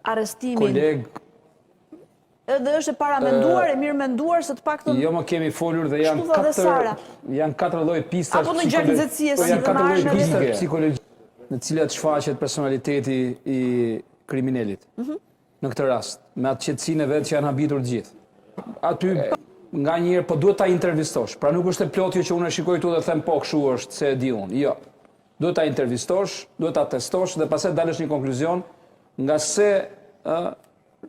arrestimin. Koleg, Edhe është e paramenduar, e mirë menduar, se të paktën. jo më kemi folur dhe janë katër lloj pista. Apo në gjë nxehtësie si janë katër lloj pista psikologjike. psikologjike në cilat shfaqet personaliteti i kriminalit. Në këtë rast, me atë qetësinë e vet që janë habitur të gjithë. Aty nga njëherë po duhet ta intervistosh. Pra nuk është e plotje që unë e shikoj tu dhe them po kështu është se e di unë. Jo. Duhet ta intervistosh, duhet ta testosh dhe pastaj dalësh një konkluzion nga se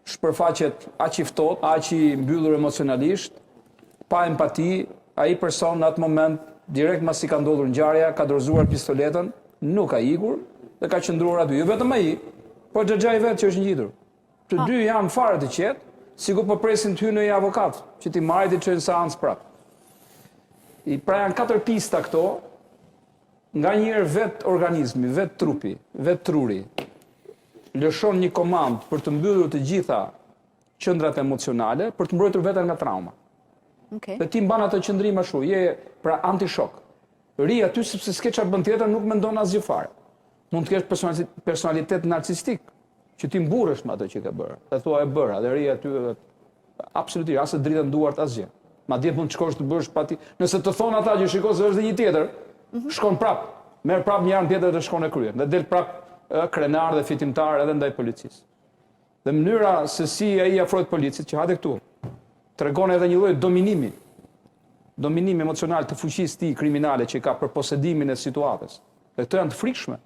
shpërfaqet aq i ftohtë, aq i mbyllur emocionalisht, pa empati, ai person në atë moment direkt masi ka ndodhur ngjarja, ka dorëzuar pistoletën, nuk ka ikur dhe ka qëndruar aty. Jo vetëm ai, po xhaxhai vet që është ngjitur. Të dy janë fare të qetë, sikur po presin të hyjnë në një avokat, që ti marrë ti çojnë seancë prapë. Pra janë katër pista këto, nga njëherë vet organizmi, vet trupi, vet truri, lëshon një komand për të mbyllur të gjitha qendrat emocionale, për të mbrojtur veten nga trauma. Dhe ti mban atë qëndrim ashtu, je pra antishok. Ri aty sepse s'ke çfarë bën tjetër, nuk mendon asgjë fare. Mund të kesh personalitet narcistik, që ti mburresh me atë që ke bërë. Dhe thua e bëra, dhe ri aty absolutisht as e dritën duart asgjë. Madje mund të shkosh të bësh pati. Nëse të thon ata që shiko se është dhe një tjetër, shkon prap, merr prap një anë tjetër dhe shkon e kryen. Dhe del prap krenar dhe fitimtar edhe ndaj policisë. Dhe mënyra se si ai afrohet policit, që hajde këtu, tregon edhe një lloj dominimi. Dominim emocional të fuqisë tij kriminale që ka për posedimin e situatës. Dhe këto janë të frikshme.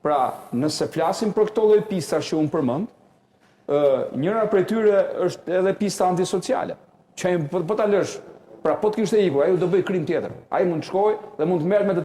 Pra, nëse flasim për këto lloj pistash që unë përmend, njëra prej tyre është edhe pista antisociale. Që po ta lësh, pra po të kishte ikur, ai do bëj krim tjetër. Ai mund të shkojë dhe mund të merret me